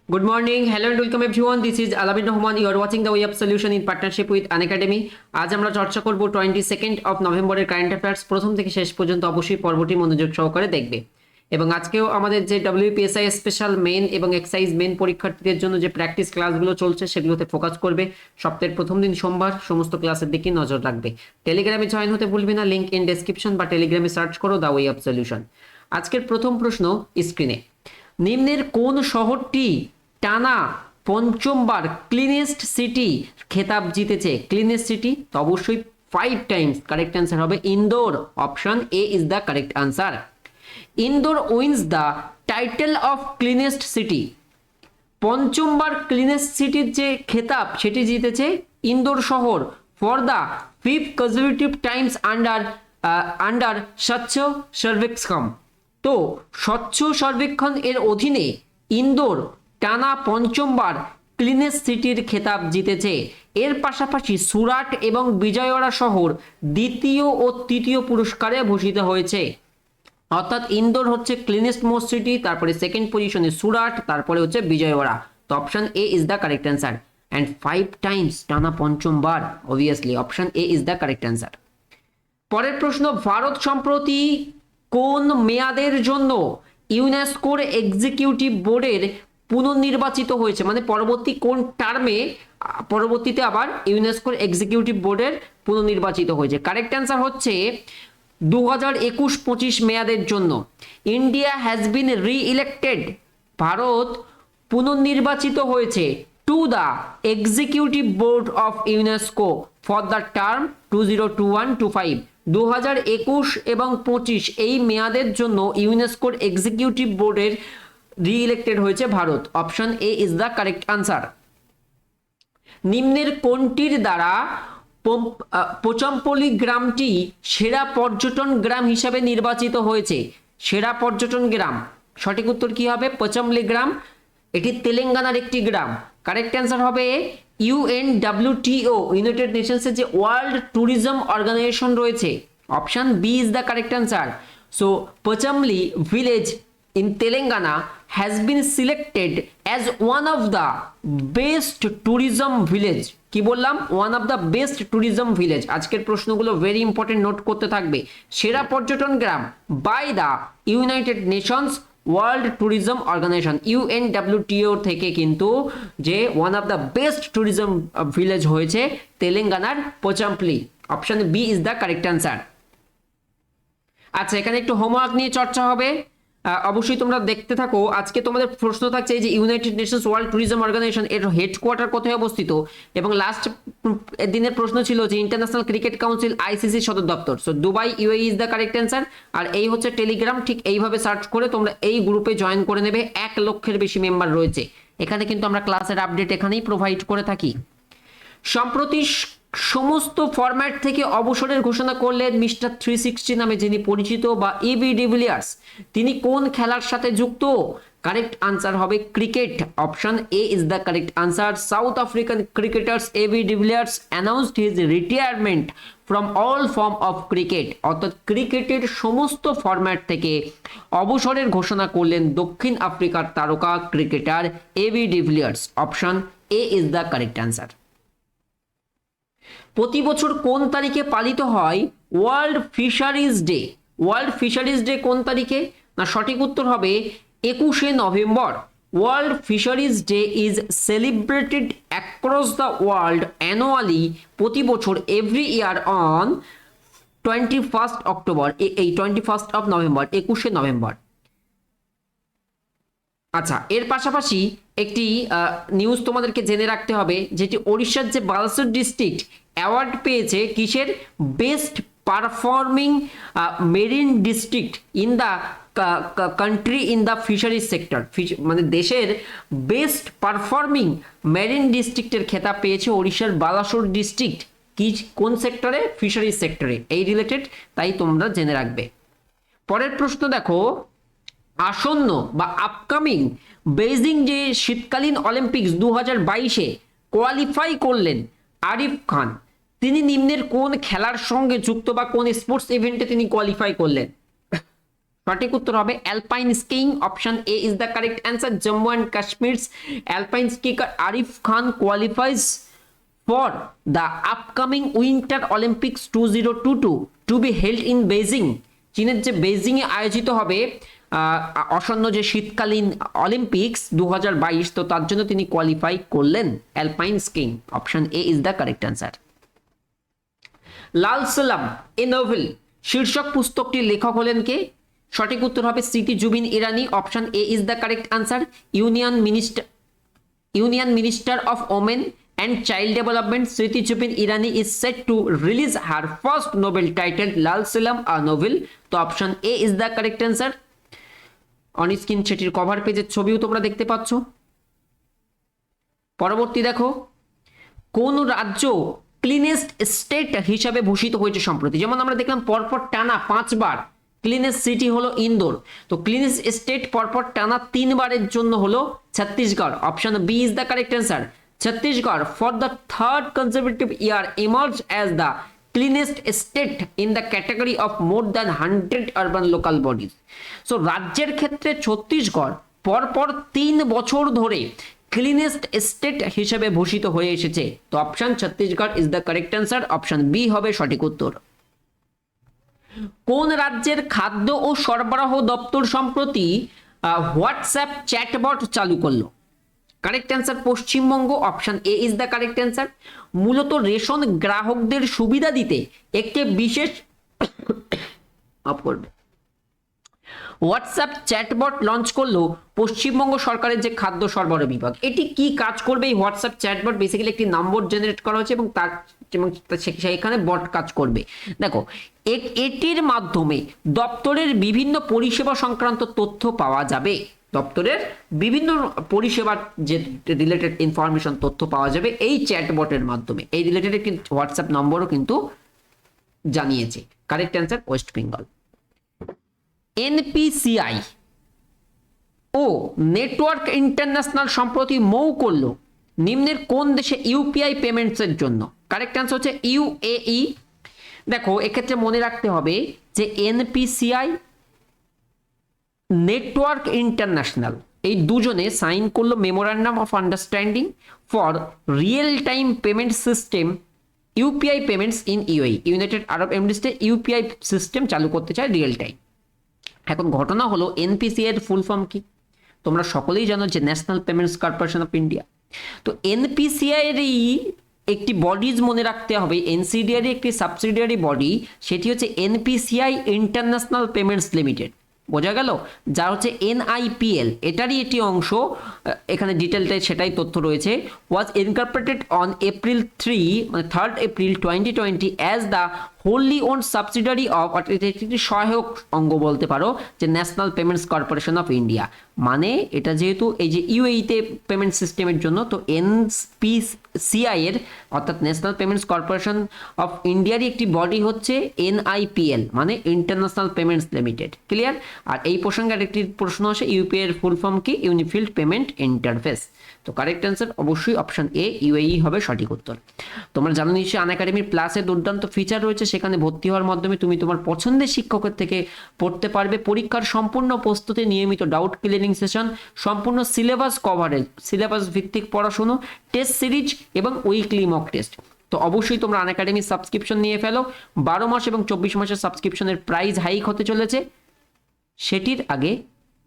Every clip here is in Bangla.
Good morning, hello and welcome everyone. This is Alamin Rahman. You are watching the Way Up Solution in partnership with Unacademy. আজ আমরা চর্চা করব 22nd অফ নভেম্বরের কারেন্ট অ্যাফেয়ার্স প্রথম থেকে শেষ পর্যন্ত অবশ্যই পর্বটি মনোযোগ সহকারে দেখবে। এবং আজকেও আমাদের যে WPSI স্পেশাল মেন এবং এক্সাইজ মেন পরীক্ষার্থীদের জন্য যে প্র্যাকটিস ক্লাসগুলো চলছে সেগুলোতে ফোকাস করবে। সপ্তাহের প্রথম দিন সোমবার সমস্ত ক্লাসের দিকে নজর রাখবে। টেলিগ্রামে জয়েন হতে ভুলবে না, লিংক ইন ডেসক্রিপশন বা টেলিগ্রামে সার্চ করো দ্য ওয়ে অফ সলিউশন। আজকের প্রথম প্রশ্ন স্ক্রিনে। নিম্নের কোন শহরটি টানা পঞ্চমবার ক্লিনেস্ট সিটি খেতাব জিতেছে? ক্লিনেস্ট সিটি তো অবশ্যই 5 টাইমস। কারেক্ট অ্যান্সার হবে Indore. Option A is the correct answer. Indore wins the title of cleanest city. পঞ্চমবার ক্লিনেস্ট সিটির যে খেতাব সেটি জিতেছে ইন্দোর শহর for the 5th consecutive times under স্বচ্ছ সর্বেক্ষণ। তো স্বচ্ছ সর্বেক্ষণ এর অধীনে ইন্দোর টানা পঞ্চমবার ক্লিনেস্ট সিটির খেতাব জিতেছে। এর পাশাপাশি সুরাট এবং বিজয়ওয়াড়া শহর দ্বিতীয় ও তৃতীয় পুরস্কারে ভূষিত হয়েছে। অর্থাৎ ইন্দোর হচ্ছে ক্লিনেস্ট মোস্ট সিটি, তারপরে সেকেন্ড পজিশনে সুরাট, তারপরে হচ্ছে বিজয়ওয়াড়া। তো option A is the correct answer. And 5 times টানা পঞ্চমবার, obviously option A is the correct answer. পরের প্রশ্ন, ভারত সম্প্রতি কোন মেয়াদের জন্য ইউনেস্কোর এক্সিকিউটিভ বোর্ডের পুনর্নির্বাচিত হয়েছে? মানে পরবর্তী কোন টার্মে পরবর্তীতে আবার ইউনেস্কোর এক্সিকিউটিভ বোর্ডের পুনর্নির্বাচিত হয়েছে? কারেক্ট অ্যান্সার হচ্ছে 2021-25 মেয়াদের জন্য। India has been re-elected. Bharat পুনর্নির্বাচিত হয়েছে to the executive board of UNESCO for the term 2021-25। 2021 এবং 25 এই মেয়াদের জন্য ইউনেস্কোর এক্সিকিউটিভ বোর্ডের রি-ইলেক্টেড হয়েছে Bharat. Option A is the correct answer. নিম্নের কোনটির দ্বারা পোচামপল্লী গ্রামটি সেরা পর্যটন গ্রাম হিসাবে নির্বাচিত হয়েছে? সেরা পর্যটন গ্রাম, সঠিক উত্তর কি হবে? পোচামপল্লী গ্রাম। এটি তেলেঙ্গানার একটি গ্রাম। কারেক্ট অ্যান্সার হবে UNWTO, ইউনাইটেড নেশনসের যে ওয়ার্ল্ড ট্যুরিজম অর্গানাইজেশন রয়েছে। Option B is the correct answer. So Pochampally village in Telangana has been selected as one of the best tourism village। কি বললাম? one of the best tourism village। আজকের প্রশ্নগুলো ভেরি ইম্পর্টেন্ট, নোট করতে থাকবে। সেরা পর্যটন গ্রাম by the united Nations world tourism organisation, UNWTO থেকে কিন্তু যে one of the best tourism village হয়েছে তেলেঙ্গানার Pochampally. Option B is the correct answer. আচ্ছা, এখানে একটু হোমওয়ার্ক নিয়ে চর্চা হবে, অবশ্যই তোমরা দেখতে থাকো। আজকে তোমাদের প্রশ্ন থাকছে এই যে United Nations world tourism Organization এর হেডকোয়ার্টার কোথায় অবস্থিত, এবং লাস্ট দিনের প্রশ্ন ছিল যে ইন্টারন্যাশনাল ক্রিকেট কাউন্সিল ICC সদর দপ্তর। So Dubai UAE is the correct answer. আর এই হচ্ছে টেলিগ্রাম, ঠিক এইভাবে সার্চ করে তোমরা এই গ্রুপে জয়েন করে নেবে। 1 লক্ষের বেশি মেম্বার রয়েছে এখানে, কিন্তু আমরা ক্লাসের আপডেট এখানেই প্রোভাইড করে থাকি। সম্প্রতি সমস্ত ফরম্যাট থেকে অবসরের ঘোষণা করলেন মিস্টার 360 নামে যিনি পরিচিত, বা এবি ডিভিলিয়ার্স। তিনি কোন খেলার সাথে যুক্ত? কারেক্ট আনসার হবে cricket. Option A is the correct answer. South African cricketers AB de Villiers announced his retirement from all form of cricket. অর্থাৎ ক্রিকেটের সমস্ত ফরম্যাট থেকে অবসরের ঘোষণা করলেন দক্ষিণ আফ্রিকার তারকা cricketer AB de Villiers. Option A is the correct answer. প্রতি বছর কোন তারিখে পালিত হয় world fisheries day? World fisheries day কোন তারিখে? না, সঠিক উত্তর হবে 21শে নভেম্বর। World fisheries day is celebrated across the world annually, প্রতি বছর এভরি ইয়ার অন 21 অক্টোবর, এই 21 অফ নভেম্বর, 21শে নভেম্বর। আচ্ছা, এর পাশাপাশি একটি নিউজ তোমাদেরকে জেনে রাখতে হবে, যেটি ওড়িশার যে বালাসোর ডিস্ট্রিক্ট অ্যাওয়ার্ড পেয়েছে কিসের? Best performing marine district in the country in the fisheries sector. মানে দেশের বেস্ট পারফর্মিং মেরিন ডিস্ট্রিক্টের খেতাব পেয়েছে ওড়িশার বালাসোর ডিস্ট্রিক্ট। কি, কোন সেক্টরে? ফিশারিজ সেক্টরে। এই রিলেটেড, তাই তোমরা জেনে রাখবে। পরের প্রশ্ন দেখো, আসন্ন বা আপকামিং বেইজিং যে শীতকালীন অলিম্পিক্স 2022-এ কোয়ালিফাই করলেন আরিফ খান, তিনি নিম্নের কোন খেলার সঙ্গে যুক্ত বা কোন স্পোর্টস ইভেন্টে তিনি কোয়ালিফাই করলেন? সঠিক উত্তর হবে alpine skiing. Option A is the correct answer. Jammu and Kashmir's alpine skier Arif Khan qualifies for the upcoming winter Olympics 2022 to be held in Beijing. চীনের যে বেজিং এ আয়োজিত হবে আসন্ন যে শীতকালীন অলিম্পিক্স 2022, তো তার জন্য তিনি কোয়ালিফাই করলেন alpine skiing. Option A is the correct answer. Lal Salaam a novel শীর্ষক পুস্তকটির লেখক হলেন কে? সঠিক উত্তর হবে Smriti Zubin Irani. Option A is the correct answer. Union minister of women and child development Smriti Zubin Irani is set to release her first novel title Lal Salaam a novel. তো option A is the correct answer. On screen সেটির কভার পেজের ছবিও তোমরা দেখতে পাচ্ছ। পরবর্তী দেখো, কোন রাজ্য ক্লিনেস্ট স্টেট হিসাবে ভূষিত হয়েছে সম্প্রতি? যেমন আমরা দেখলাম পরপর টানা 5 বার ক্লিনেস্ট সিটি হলো ইন্দোর, তো ক্লিনেস্ট স্টেট পরপর টানা 3 বারের জন্য হলো Chhattisgarh. Option B is the correct answer. Chhattisgarh for the third conservative year emerge as the cleanest state in the category of more than 100 urban local bodies. So রাজ্যের ক্ষেত্রে ছত্তিশগড় পরপর 3 বছর ধরে ক্লিনেস্ট স্টেট হিসেবে ভূষিত হয়ে এসেছে। তো option Chhattisgarh is the correct answer. Option B হবে সঠিক উত্তর। কোন রাজ্যের খাদ্য ও সরবরাহ দপ্তর সম্প্রতি হোয়াটসঅ্যাপ চ্যাটবট চালু করলো? Correct answer Paschimbanga. Option A is the correct answer. মূলত রেশন গ্রাহকদের সুবিধা দিতে একটি বিশেষ অফ করবে হোয়াটসঅ্যাপ চ্যাটবট লঞ্চ করলো পশ্চিমবঙ্গ সরকারের যে খাদ্য সরবরাহ বিভাগ। এটি কি কাজ করবে? এই হোয়াটসঅ্যাপ চ্যাটবট বেসিক্যালি একটি নম্বর জেনারেট করা হচ্ছে এবং তার সেখানে বট কাজ করবে। দেখো, এটির মাধ্যমে দপ্তরের বিভিন্ন পরিষেবা সংক্রান্ত তথ্য পাওয়া যাবে। দপ্তরের বিভিন্ন পরিষেবার যে রিলেটেড ইনফরমেশন তথ্য পাওয়া যাবে এই চ্যাটবটের মাধ্যমে। এই রিলেটেড কিন্তু হোয়াটসঅ্যাপ নম্বরও কিন্তু জানিয়েছে। Correct answer West Bengal. NPCI ও নেটওয়ার্ক ইন্টারন্যাশনাল সম্প্রতি মৌ করলো নিম্নের কোন দেশে ইউপিআই পেমেন্টসের জন্য? কারেক্ট অ্যান্সার হচ্ছে ইউএই। দেখো, এক্ষেত্রে মনে রাখতে হবে যে এনপিসিআই নেটওয়ার্ক ইন্টারন্যাশনাল এই দুজনে সাইন করলো memorandum of understanding for real time payment system UPI payments in UAE. United Arab এমিরেটসে ইউপিআই সিস্টেম চালু করতে চায় রিয়েল টাইম। এখন ঘটনা হলো এনপিসিআই এর ফুল ফর্ম কি? তোমরা সকলেই জানো যে National Payments Corporation of India. তো এনপিসিআই এরই একটি বডিজ মনে রাখতে হবে, এনসিডিআর একটি সাবসিডিয়ারি বডি, সেটি হচ্ছে এনপিসিআই ইন্টারন্যাশনাল পেমেন্টস লিমিটেড। বোঝা গেল? যা হচ্ছে এনআইপিএল, এটারই একটি অংশ। এখানে ডিটেলটাই সেটাই তথ্য রয়েছে। ওয়াজ ইনকর্পোরেটেড অন এপ্রিল 3 মানে 3rd April 2020 as the wholly owned subsidiary of, একটি সহায়ক অঙ্গ বলতে পারো, যে National Payments Corporation of India. মানে এটা যেহেতু এই যে ইউএইতে পেমেন্ট সিস্টেমের জন্য, তো এনপিসিআই এর অর্থাৎ ন্যাশনাল পেমেন্টস কর্পোরেশন অফ ইন্ডিয়ারই একটি বডি হচ্ছে এনআইপিএল মানে ইন্টারন্যাশনাল পেমেন্টস লিমিটেড। ক্লিয়ার? আর এই প্রসঙ্গে আরেকটি প্রশ্ন আসে, ইউপিআই এর ফুল ফর্ম কি? ইউনিফিল্ড পেমেন্ট ইন্টারফেস। তো কারেক্ট অ্যান্সার অবশ্যই অপশন এ ইউএই হবে সঠিক উত্তর। তোমরা জানো নিশ্চয়ই আনএকাডেমির প্লাসে দুর্দান্ত ফিচার রয়েছে, সেখানে ভর্তি হওয়ার মাধ্যমে তুমি তোমার পছন্দের শিক্ষকের থেকে পড়তে পারবে। পরীক্ষার সম্পূর্ণ প্রস্তুতি, নিয়মিত ডাউট ক্লিয়ারিং সেশন, সম্পূর্ণ সিলেবাস কভারেজ, সিলেবাস ভিত্তিক পড়াশুনো, টেস্ট সিরিজ এবং উইকলি মক টেস্ট। তো অবশ্যই তোমরা আনএকাডেমির সাবস্ক্রিপশন নিয়ে ফেলো। 12 মাস এবং 24 মাসের সাবস্ক্রিপশনের প্রাইস হাইক হতে চলেছে। সেটির আগে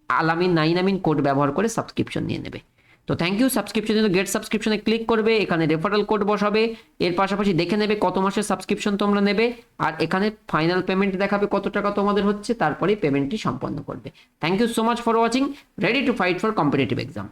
আলামিন 9 কোড ব্যবহার করে সাবস্ক্রিপশন নিয়ে নেবে। তো থ্যাংক ইউ। সাবস্ক্রিপশনের জন্য গেট সাবস্ক্রিপশনে ক্লিক করবে, এখানে রেফারেল কোড বসাবে, এর পাশাপাশি দেখে নেবে কত মাসের সাবস্ক্রিপশন তোমরা নেবে, আর এখানে ফাইনাল পেমেন্ট দেখাবে কত টাকা তোমাদের হচ্ছে, তারপরে পেমেন্টটি সম্পন্ন করবে। Thank you so much for watching. Ready to fight for competitive exam.